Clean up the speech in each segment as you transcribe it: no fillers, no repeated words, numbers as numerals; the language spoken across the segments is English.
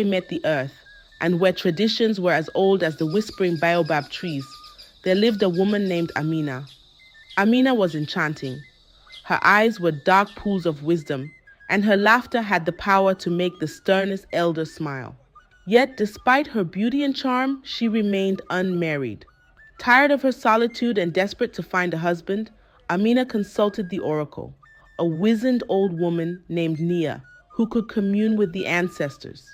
met the earth, and where traditions were as old as the whispering baobab trees, there lived a woman named Amina. Amina was enchanting. Her eyes were dark pools of wisdom, and her laughter had the power to make the sternest elder smile. Yet, despite her beauty and charm, she remained unmarried. Tired of her solitude and desperate to find a husband, Amina consulted the oracle, a wizened old woman named Nia, who could commune with the ancestors.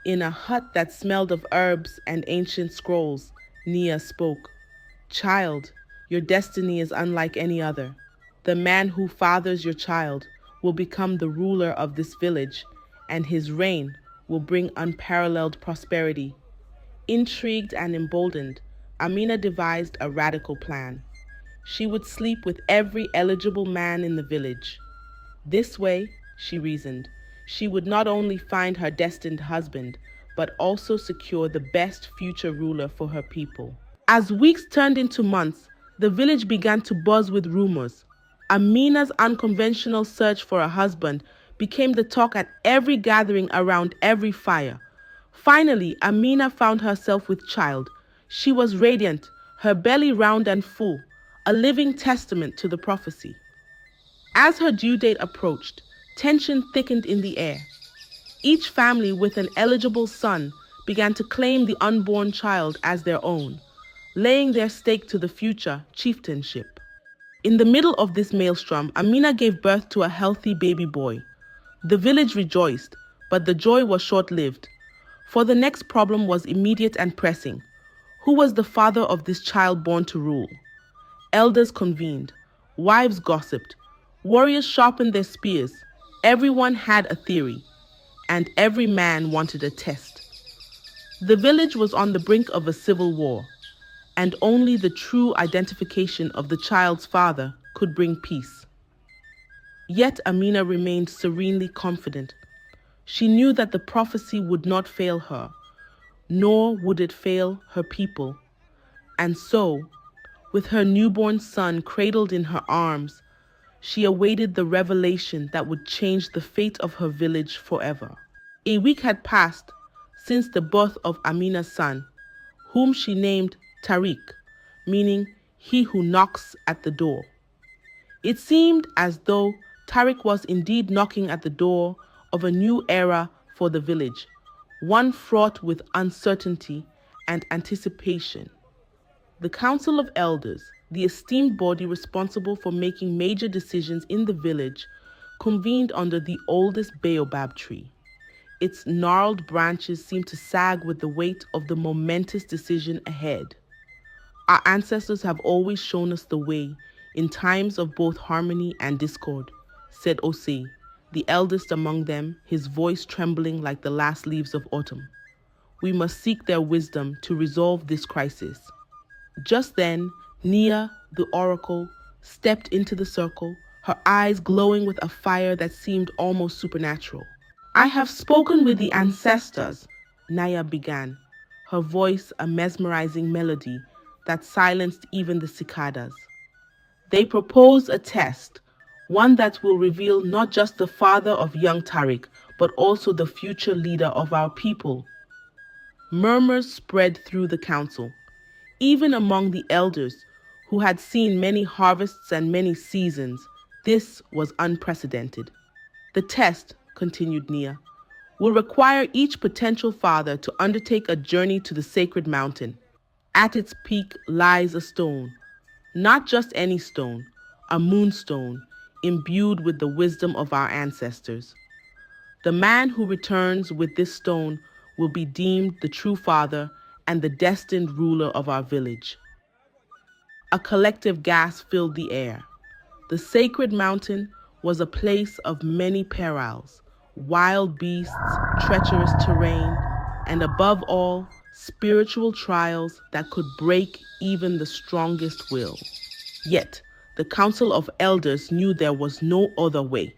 In a hut that smelled of herbs and ancient scrolls, Nia spoke. Child, your destiny is unlike any other. The man who fathers your child will become the ruler of this village, and his reign will bring unparalleled prosperity. Intrigued and emboldened, Amina devised a radical plan. She would sleep with every eligible man in the village. This way, she reasoned, she would not only find her destined husband, but also secure the best future ruler for her people. As weeks turned into months, the village began to buzz with rumors. Amina's unconventional search for a husband became the talk at every gathering around every fire. Finally, Amina found herself with child. She was radiant, her belly round and full, a living testament to the prophecy. As her due date approached, tension thickened in the air. Each family with an eligible son began to claim the unborn child as their own, laying their stake to the future chieftainship. In the middle of this maelstrom, Amina gave birth to a healthy baby boy. The village rejoiced, but the joy was short-lived, for the next problem was immediate and pressing. Who was the father of this child born to rule? Elders convened, wives gossiped, warriors sharpened their spears. Everyone had a theory, and every man wanted a test. The village was on the brink of a civil war, and only the true identification of the child's father could bring peace. Yet Amina remained serenely confident. She knew that the prophecy would not fail her, nor would it fail her people. And so, with her newborn son cradled in her arms, she awaited the revelation that would change the fate of her village forever. A week had passed since the birth of Amina's son, whom she named Tariq, meaning he who knocks at the door. It seemed as though Tariq was indeed knocking at the door of a new era for the village, one fraught with uncertainty and anticipation. The Council of Elders, the esteemed body responsible for making major decisions in the village, convened under the oldest baobab tree. Its gnarled branches seemed to sag with the weight of the momentous decision ahead. Our ancestors have always shown us the way in times of both harmony and discord, said Osei, the eldest among them, his voice trembling like the last leaves of autumn. We must seek their wisdom to resolve this crisis. Just then, Nia, the oracle, stepped into the circle, her eyes glowing with a fire that seemed almost supernatural. I have spoken with the ancestors, Naya began, her voice a mesmerizing melody that silenced even the cicadas. They propose a test, one that will reveal not just the father of young Tariq, but also the future leader of our people. Murmurs spread through the council, even among the elders who had seen many harvests and many seasons. This was unprecedented. The test, continued Nia, will require each potential father to undertake a journey to the sacred mountain. At its peak lies a stone, not just any stone, a moonstone imbued with the wisdom of our ancestors. The man who returns with this stone will be deemed the true father and the destined ruler of our village. A collective gasp filled the air. The sacred mountain was a place of many perils, wild beasts, treacherous terrain, and above all, spiritual trials that could break even the strongest will. Yet, the Council of Elders knew there was no other way.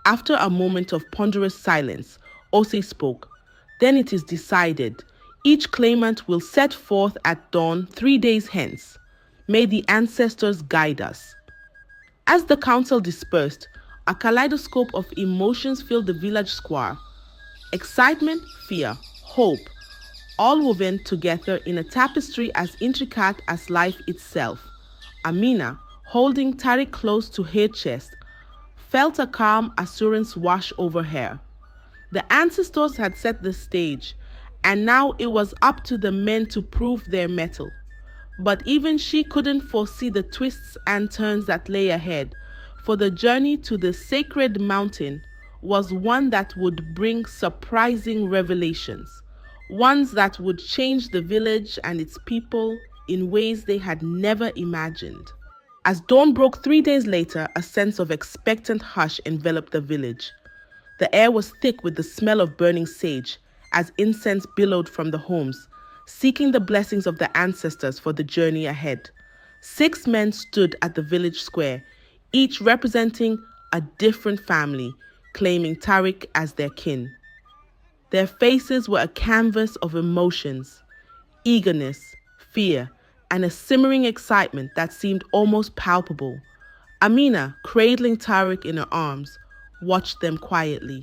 After a moment of ponderous silence, Osei spoke. Then it is decided. Each claimant will set forth at dawn 3 days hence. May the ancestors guide us. As the council dispersed, a kaleidoscope of emotions filled the village square. Excitement, fear, hope, all woven together in a tapestry as intricate as life itself. Amina, holding Tariq close to her chest, felt a calm assurance wash over her. The ancestors had set the stage, and now it was up to the men to prove their mettle. But even she couldn't foresee the twists and turns that lay ahead, for the journey to the sacred mountain was one that would bring surprising revelations, ones that would change the village and its people in ways they had never imagined. As dawn broke 3 days later, a sense of expectant hush enveloped the village. The air was thick with the smell of burning sage as incense billowed from the homes, seeking the blessings of the ancestors for the journey ahead. 6 men stood at the village square, each representing a different family, claiming Tariq as their kin. Their faces were a canvas of emotions, eagerness, fear, and a simmering excitement that seemed almost palpable. Amina, cradling Tariq in her arms, watched them quietly.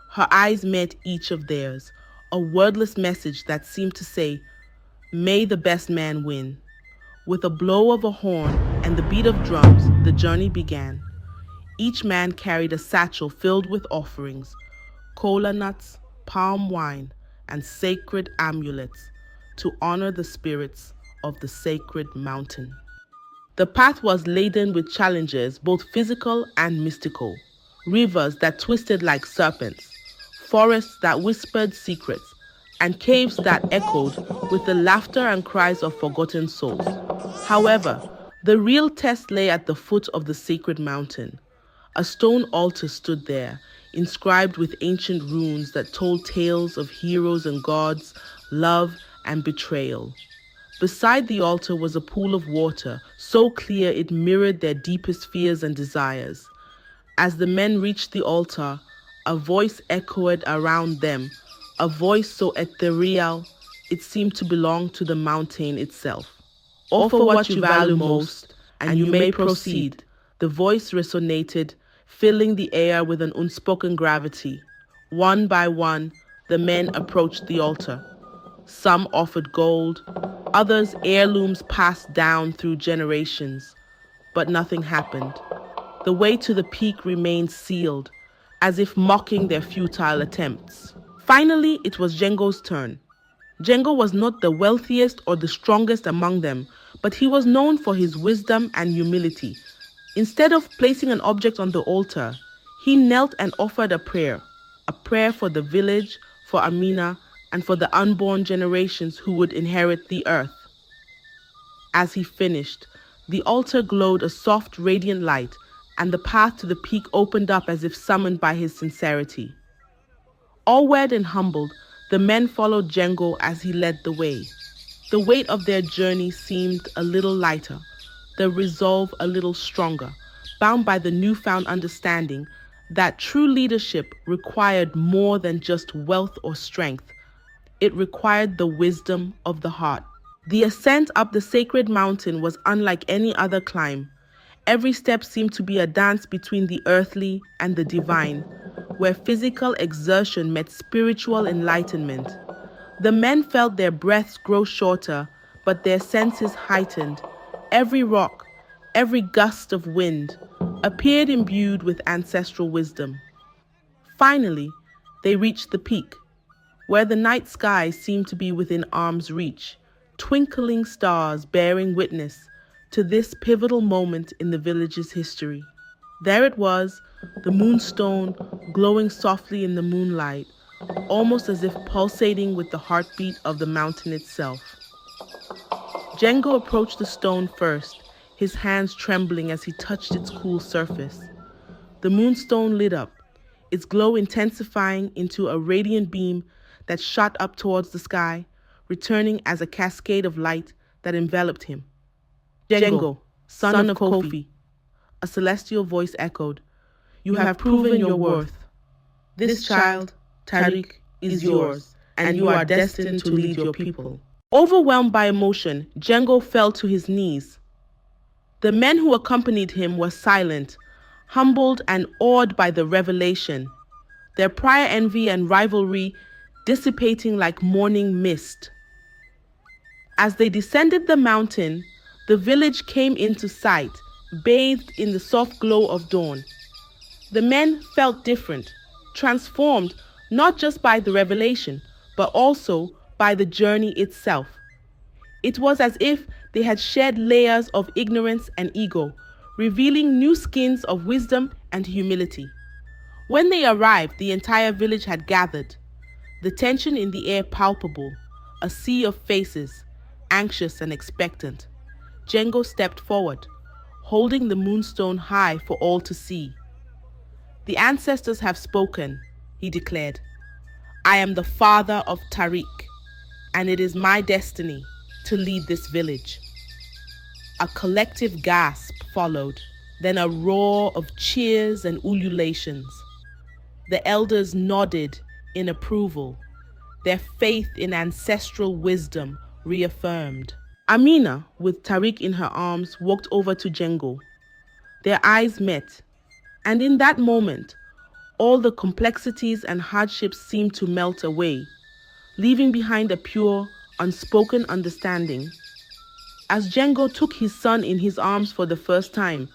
Her eyes met each of theirs, a wordless message that seemed to say, "May the best man win." With a blow of a horn and the beat of drums, the journey began. Each man carried a satchel filled with offerings, kola nuts, palm wine, and sacred amulets to honor the spirits of the sacred mountain. The path was laden with challenges, both physical and mystical. Rivers that twisted like serpents, forests that whispered secrets, and caves that echoed with the laughter and cries of forgotten souls. However, the real test lay at the foot of the sacred mountain. A stone altar stood there, inscribed with ancient runes that told tales of heroes and gods, love and betrayal. Beside the altar was a pool of water, so clear it mirrored their deepest fears and desires. As the men reached the altar, a voice echoed around them, a voice so ethereal it seemed to belong to the mountain itself. "Offer what you value most, and you may proceed," the voice resonated, filling the air with an unspoken gravity. One by one, the men approached the altar. Some offered gold, others heirlooms passed down through generations. But nothing happened. The way to the peak remained sealed, as if mocking their futile attempts. Finally, it was Django's turn. Django was not the wealthiest or the strongest among them, but he was known for his wisdom and humility. Instead of placing an object on the altar, he knelt and offered a prayer for the village, for Amina, and for the unborn generations who would inherit the earth. As he finished, the altar glowed a soft, radiant light, and the path to the peak opened up as if summoned by his sincerity. Awed and humbled, the men followed Django as he led the way. The weight of their journey seemed a little lighter, the resolve a little stronger, bound by the newfound understanding that true leadership required more than just wealth or strength. It required the wisdom of the heart. The ascent up the sacred mountain was unlike any other climb. Every step seemed to be a dance between the earthly and the divine, where physical exertion met spiritual enlightenment. The men felt their breaths grow shorter, but their senses heightened. Every rock, every gust of wind, appeared imbued with ancestral wisdom. Finally, they reached the peak, where the night sky seemed to be within arm's reach, twinkling stars bearing witness to this pivotal moment in the village's history. There it was, the moonstone glowing softly in the moonlight, almost as if pulsating with the heartbeat of the mountain itself. Django approached the stone first, his hands trembling as he touched its cool surface. The moonstone lit up, its glow intensifying into a radiant beam that shot up towards the sky, returning as a cascade of light that enveloped him. "Django, son of Kofi," a celestial voice echoed, "you have proven your worth. This child, Tariq, is yours, and you are destined to lead your people." Overwhelmed by emotion, Django fell to his knees. The men who accompanied him were silent, humbled and awed by the revelation. their prior envy and rivalry dissipating like morning mist. As they descended the mountain, the village came into sight, bathed in the soft glow of dawn. The men felt different, transformed not just by the revelation, but also by the journey itself. It was as if they had shed layers of ignorance and ego, revealing new skins of wisdom and humility. When they arrived, the entire village had gathered, the tension in the air palpable, a sea of faces, anxious and expectant. Django stepped forward, holding the moonstone high for all to see. "The ancestors have spoken," he declared. "I am the father of Tariq, and it is my destiny to lead this village." A collective gasp followed, then a roar of cheers and ululations. The elders nodded in approval, their faith in ancestral wisdom reaffirmed. Amina, with Tariq in her arms, walked over to Django. Their eyes met, and in that moment, all the complexities and hardships seemed to melt away, leaving behind a pure, unspoken understanding. As Django took his son in his arms for the first time,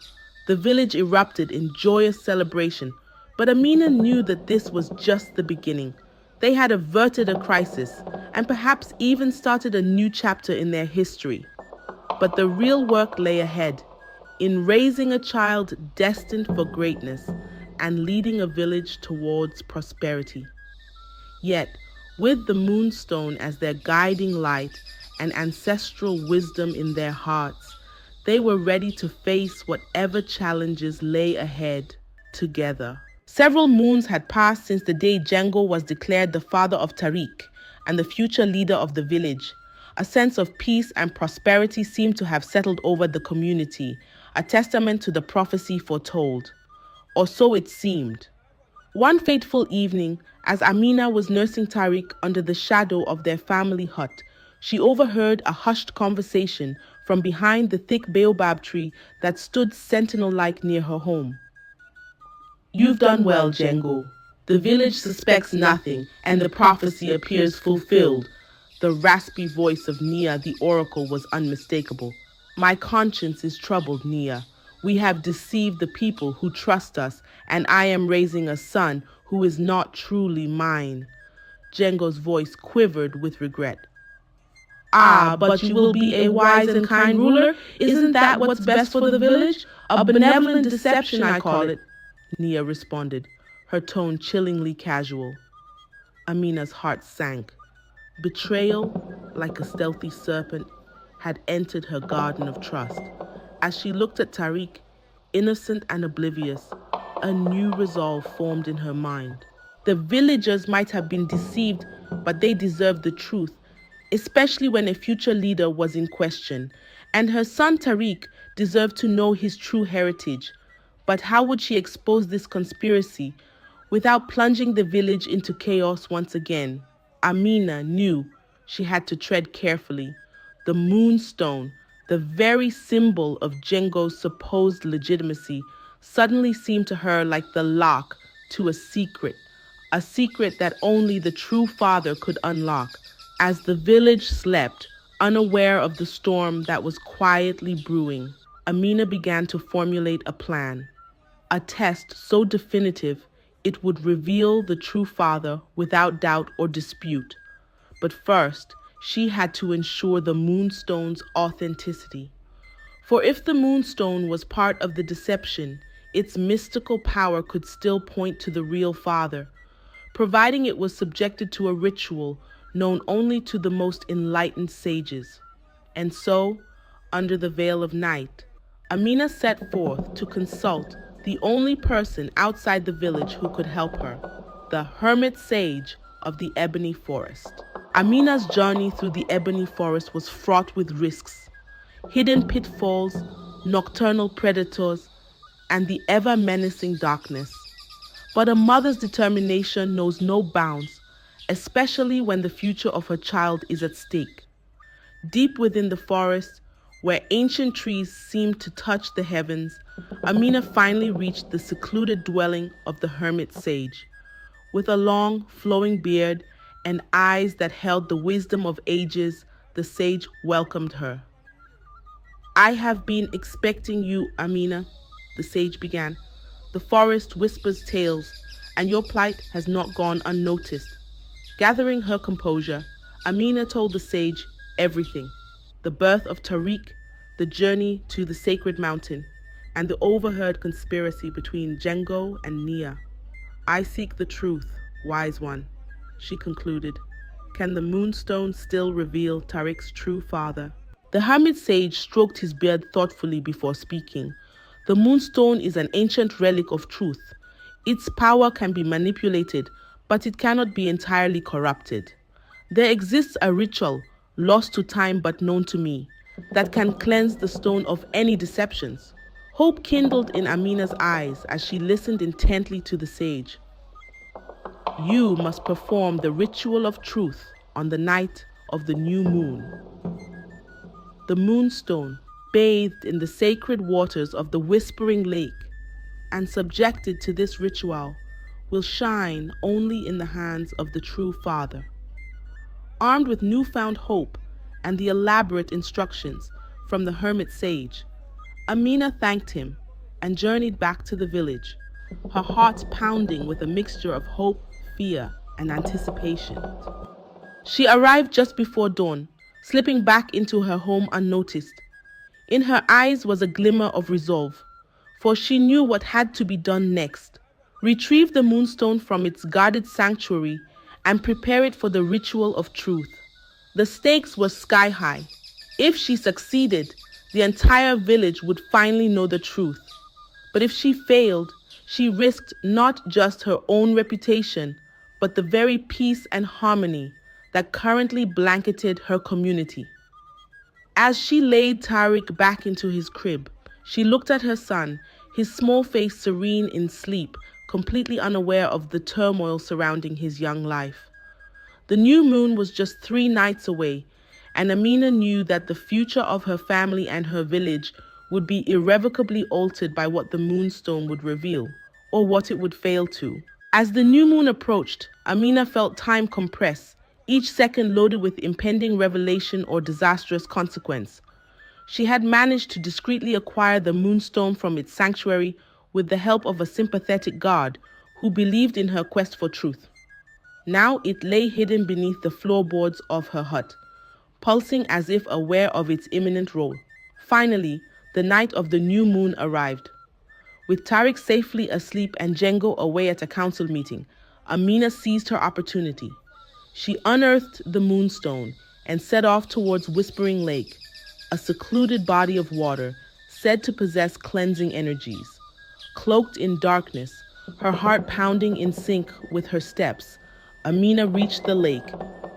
the village erupted in joyous celebration, but Amina knew that this was just the beginning. They had averted a crisis and perhaps even started a new chapter in their history. But the real work lay ahead, in raising a child destined for greatness and leading a village towards prosperity. Yet, with the moonstone as their guiding light and ancestral wisdom in their hearts, they were ready to face whatever challenges lay ahead together. Several moons had passed since the day Django was declared the father of Tariq and the future leader of the village. A sense of peace and prosperity seemed to have settled over the community, a testament to the prophecy foretold. Or so it seemed. One fateful evening, as Amina was nursing Tariq under the shadow of their family hut, she overheard a hushed conversation from behind the thick baobab tree that stood sentinel-like near her home. "You've done well, Django. The village suspects nothing, and the prophecy appears fulfilled." The raspy voice of Nia, the oracle, was unmistakable. "My conscience is troubled, Nia. We have deceived the people who trust us, and I am raising a son who is not truly mine." Django's voice quivered with regret. "Ah, but you will be a wise and kind ruler? Isn't that what's best for the village? A benevolent deception, I call it," Nia responded, her tone chillingly casual. Amina's heart sank. Betrayal, like a stealthy serpent, had entered her garden of trust. As she looked at Tariq, innocent and oblivious, a new resolve formed in her mind. The villagers might have been deceived, but they deserved the truth, especially when a future leader was in question. And her son Tariq deserved to know his true heritage. But how would she expose this conspiracy without plunging the village into chaos once again? Amina knew she had to tread carefully. The moonstone, the very symbol of Django's supposed legitimacy, suddenly seemed to her like the lock to a secret that only the true father could unlock. As the village slept, unaware of the storm that was quietly brewing, Amina began to formulate a plan. A test so definitive it would reveal the true father without doubt or dispute. But first, she had to ensure the moonstone's authenticity. For if the moonstone was part of the deception, its mystical power could still point to the real father, providing it was subjected to a ritual known only to the most enlightened sages. And so, under the veil of night, Amina set forth to consult the only person outside the village who could help her, the hermit sage of the ebony forest. Amina's journey through the ebony forest was fraught with risks, hidden pitfalls, nocturnal predators, and the ever-menacing darkness. But a mother's determination knows no bounds, especially when the future of her child is at stake. Deep within the forest, where ancient trees seemed to touch the heavens, Amina finally reached the secluded dwelling of the hermit sage. With a long, flowing beard and eyes that held the wisdom of ages, the sage welcomed her. I have been expecting you, Amina, the sage began. The forest whispers tales, and your plight has not gone unnoticed. Gathering her composure, Amina told the sage everything: the birth of Tariq, the journey to the sacred mountain, and the overheard conspiracy between Django and Nia. I seek the truth, wise one, she concluded. Can the moonstone still reveal Tariq's true father? The hermit sage stroked his beard thoughtfully before speaking. The moonstone is an ancient relic of truth. Its power can be manipulated, but it cannot be entirely corrupted. There exists a ritual, lost to time but known to me, that can cleanse the stone of any deceptions. Hope kindled in Amina's eyes as she listened intently to the sage. You must perform the ritual of truth on the night of the new moon. The moonstone, bathed in the sacred waters of the whispering lake and subjected to this ritual, will shine only in the hands of the true father. Armed with newfound hope and the elaborate instructions from the hermit sage, Amina thanked him and journeyed back to the village, her heart pounding with a mixture of hope, fear, and anticipation. She arrived just before dawn, slipping back into her home unnoticed. In her eyes was a glimmer of resolve, for she knew what had to be done next: retrieve the moonstone from its guarded sanctuary and prepare it for the ritual of truth. The stakes were sky high. If she succeeded, the entire village would finally know the truth. But if she failed, she risked not just her own reputation, but the very peace and harmony that currently blanketed her community. As she laid Tariq back into his crib, she looked at her son, his small face serene in sleep, completely unaware of the turmoil surrounding his young life. The new moon was just 3 nights away, and Amina knew that the future of her family and her village would be irrevocably altered by what the moonstone would reveal, or what it would fail to. As the new moon approached, Amina felt time compress, each second loaded with impending revelation or disastrous consequence. She had managed to discreetly acquire the moonstone from its sanctuary with the help of a sympathetic guard who believed in her quest for truth. Now it lay hidden beneath the floorboards of her hut, pulsing as if aware of its imminent role. Finally, the night of the new moon arrived. With Tariq safely asleep and Django away at a council meeting, Amina seized her opportunity. She unearthed the moonstone and set off towards Whispering Lake, a secluded body of water said to possess cleansing energies. Cloaked in darkness, her heart pounding in sync with her steps, Amina reached the lake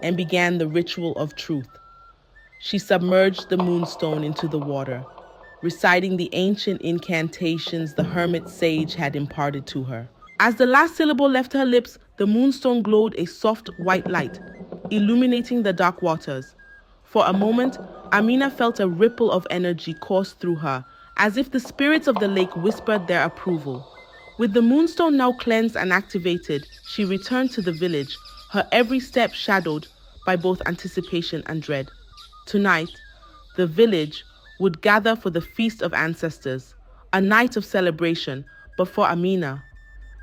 and began the ritual of truth. She submerged the moonstone into the water, reciting the ancient incantations the hermit sage had imparted to her. As the last syllable left her lips, the moonstone glowed a soft white light, illuminating the dark waters. For a moment, Amina felt a ripple of energy course through her, as if the spirits of the lake whispered their approval. With the moonstone now cleansed and activated, she returned to the village, her every step shadowed by both anticipation and dread. Tonight, the village would gather for the Feast of Ancestors, a night of celebration, but for Amina,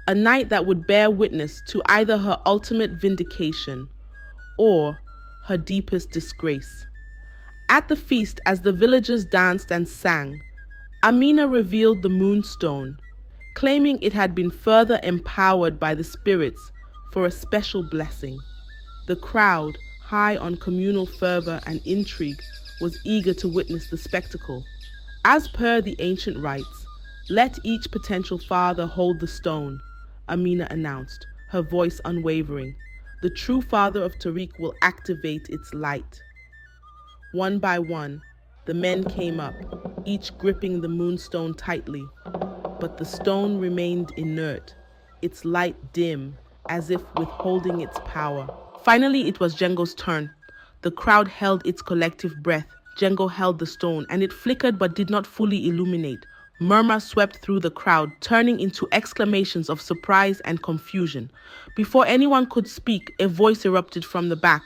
a night that would bear witness to either her ultimate vindication or her deepest disgrace. At the feast, as the villagers danced and sang, Amina revealed the moonstone, claiming it had been further empowered by the spirits for a special blessing. The crowd, high on communal fervor and intrigue, was eager to witness the spectacle. As per the ancient rites, let each potential father hold the stone, Amina announced, her voice unwavering. The true father of Tariq will activate its light. One by one, the men came up, each gripping the moonstone tightly. But the stone remained inert, its light dim, as if withholding its power. Finally, it was Django's turn. The crowd held its collective breath. Django held the stone, and it flickered but did not fully illuminate, Murmurs swept through the crowd, turning into exclamations of surprise and confusion. Before anyone could speak, a voice erupted from the back.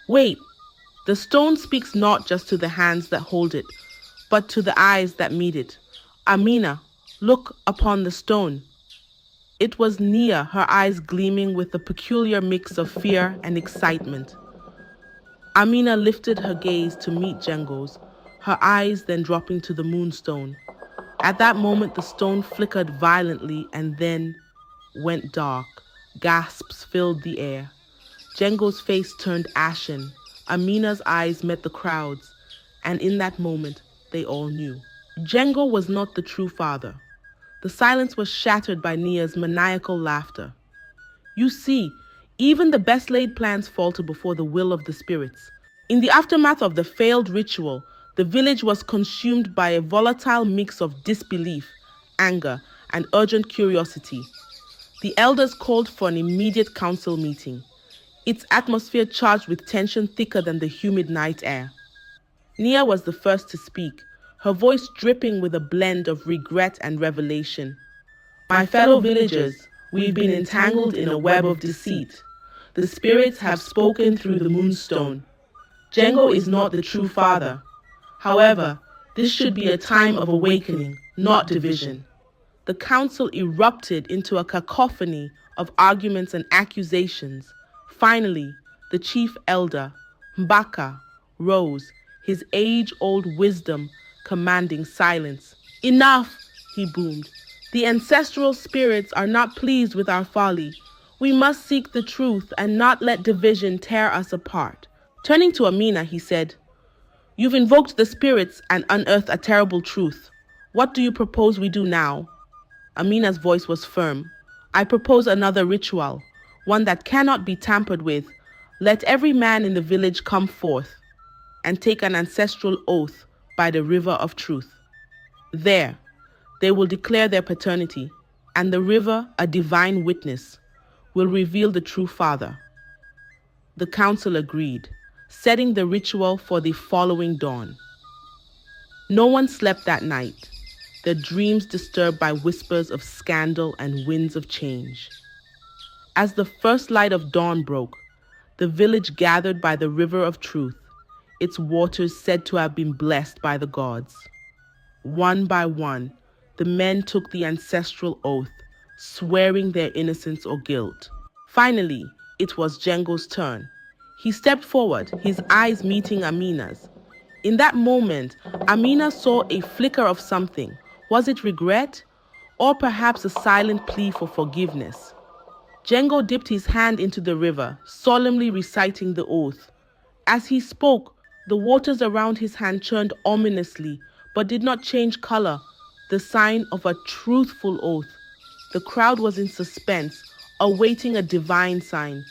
Wait, the stone speaks not just to the hands that hold it, but to the eyes that meet it. Amina, look upon the stone. It was Nia, her eyes gleaming with a peculiar mix of fear and excitement. Amina lifted her gaze to meet Django's, her eyes then dropping to the moonstone. At that moment, the stone flickered violently and then went dark. Gasps filled the air. Django's face turned ashen. Amina's eyes met the crowd's, and in that moment, they all knew. Django was not the true father. The silence was shattered by Nia's maniacal laughter. You see, even the best laid plans falter before the will of the spirits. In the aftermath of the failed ritual, the village was consumed by a volatile mix of disbelief, anger, and urgent curiosity. The elders called for an immediate council meeting, its atmosphere charged with tension thicker than the humid night air. Nia was the first to speak, her voice dripping with a blend of regret and revelation. My fellow villagers, we've been entangled in a web of deceit. The spirits have spoken through the moonstone. Django is not the true father. However, this should be a time of awakening, not division. The council erupted into a cacophony of arguments and accusations. Finally, the chief elder, Mbaka, rose, his age-old wisdom commanding silence. Enough, he boomed. The ancestral spirits are not pleased with our folly. We must seek the truth and not let division tear us apart. Turning to Amina, he said, You've invoked the spirits and unearthed a terrible truth. What do you propose we do now? Amina's voice was firm. I propose another ritual, one that cannot be tampered with. Let every man in the village come forth and take an ancestral oath by the river of truth. There, they will declare their paternity, and the river, a divine witness, will reveal the true father. The council agreed, setting the ritual for the following dawn. No one slept that night, their dreams disturbed by whispers of scandal and winds of change. As the first light of dawn broke, the village gathered by the river of truth, its waters said to have been blessed by the gods. One by one, the men took the ancestral oath, swearing their innocence or guilt. Finally, it was Django's turn. He stepped forward, his eyes meeting Amina's. In that moment, Amina saw a flicker of something. Was it regret? Or perhaps a silent plea for forgiveness? Django dipped his hand into the river, solemnly reciting the oath. As he spoke, the waters around his hand churned ominously, but did not change color, the sign of a truthful oath. The crowd was in suspense, awaiting a divine sign.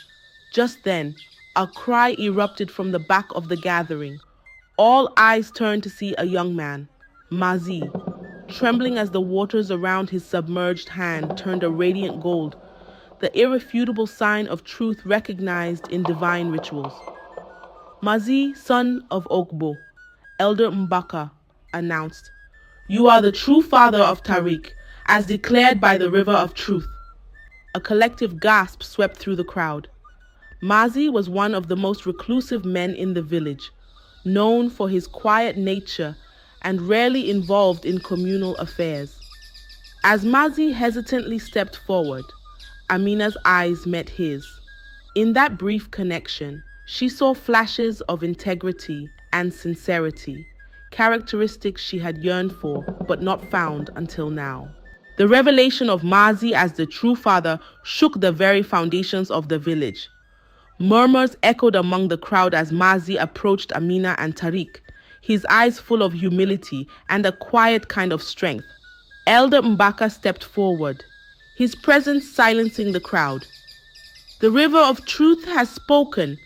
Just then, a cry erupted from the back of the gathering. All eyes turned to see a young man, Mazi, trembling as the waters around his submerged hand turned a radiant gold, the irrefutable sign of truth recognized in divine rituals. Mazi, son of Ogbo, Elder Mbaka, announced, You are the true father of Tariq, as declared by the river of truth. A collective gasp swept through the crowd. Mazi was one of the most reclusive men in the village, known for his quiet nature and rarely involved in communal affairs. As Mazi hesitantly stepped forward, Amina's eyes met his. In that brief connection, she saw flashes of integrity and sincerity, characteristics she had yearned for but not found until now. The revelation of Mazi as the true father shook the very foundations of the village. Murmurs echoed among the crowd as Mazi approached Amina and Tariq, his eyes full of humility and a quiet kind of strength. Elder Mbaka stepped forward, his presence silencing the crowd. The river of truth has spoken.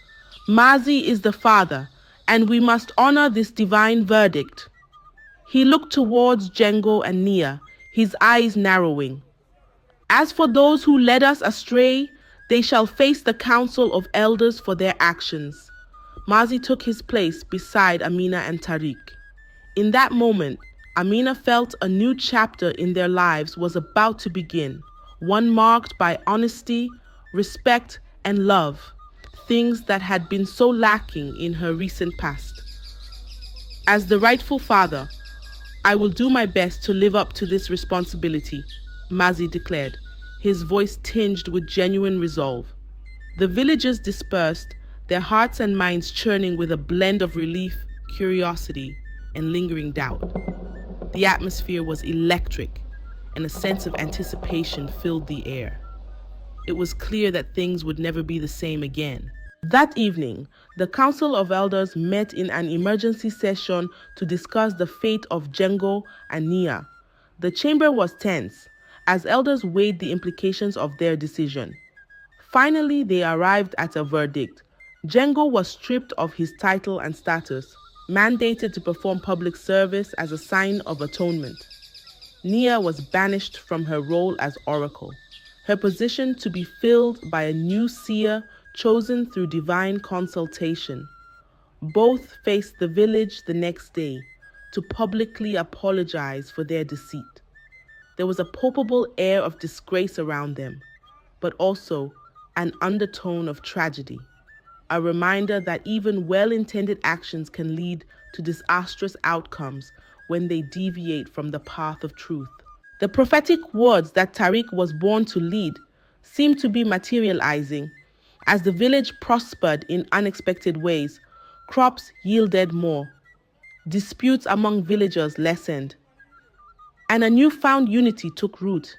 Mazi is the father, and we must honor this divine verdict. He looked towards Django and Nia, his eyes narrowing. As for those who led us astray, they shall face the council of elders for their actions. Mazi took his place beside Amina and Tariq. In that moment, Amina felt a new chapter in their lives was about to begin, one marked by honesty, respect, and love, things that had been so lacking in her recent past. As the rightful father, I will do my best to live up to this responsibility, Mazi declared, his voice tinged with genuine resolve. The villagers dispersed, their hearts and minds churning with a blend of relief, curiosity, and lingering doubt. The atmosphere was electric, and a sense of anticipation filled the air. It was clear that things would never be the same again. That evening, the Council of Elders met in an emergency session to discuss the fate of Jengo and Nia. The chamber was tense, as elders weighed the implications of their decision. Finally, they arrived at a verdict. Jengo was stripped of his title and status, mandated to perform public service as a sign of atonement. Nia was banished from her role as oracle, her position to be filled by a new seer chosen through divine consultation. Both faced the village the next day to publicly apologize for their deceit. There was a palpable air of disgrace around them, but also an undertone of tragedy, a reminder that even well-intended actions can lead to disastrous outcomes when they deviate from the path of truth. The prophetic words that Tariq was born to lead seemed to be materializing. As the village prospered in unexpected ways, crops yielded more, disputes among villagers lessened, and a newfound unity took root.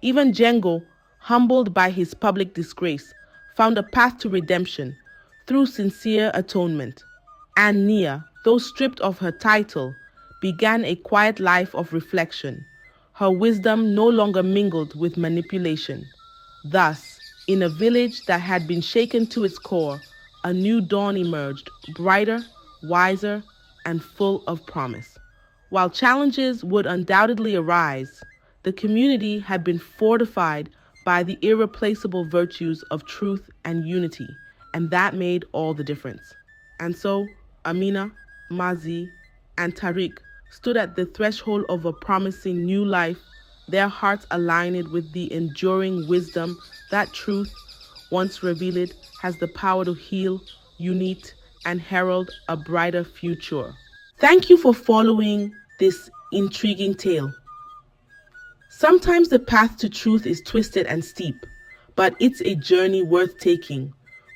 Even Jengo, humbled by his public disgrace, found a path to redemption through sincere atonement. And Nia, though stripped of her title, began a quiet life of reflection, her wisdom no longer mingled with manipulation. Thus, in a village that had been shaken to its core, a new dawn emerged, brighter, wiser, and full of promise. While challenges would undoubtedly arise, the community had been fortified by the irreplaceable virtues of truth and unity, and that made all the difference. And so, Amina, Mazi, and Tariq stood at the threshold of a promising new life, their hearts aligned with the enduring wisdom that truth, once revealed, has the power to heal, unite, and herald a brighter future. Thank you for following this intriguing tale. Sometimes the path to truth is twisted and steep, but it's a journey worth taking,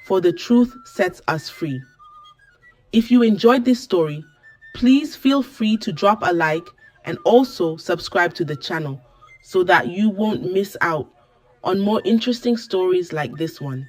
for the truth sets us free. If you enjoyed this story, please feel free to drop a like and also subscribe to the channel so that you won't miss out on more interesting stories like this one.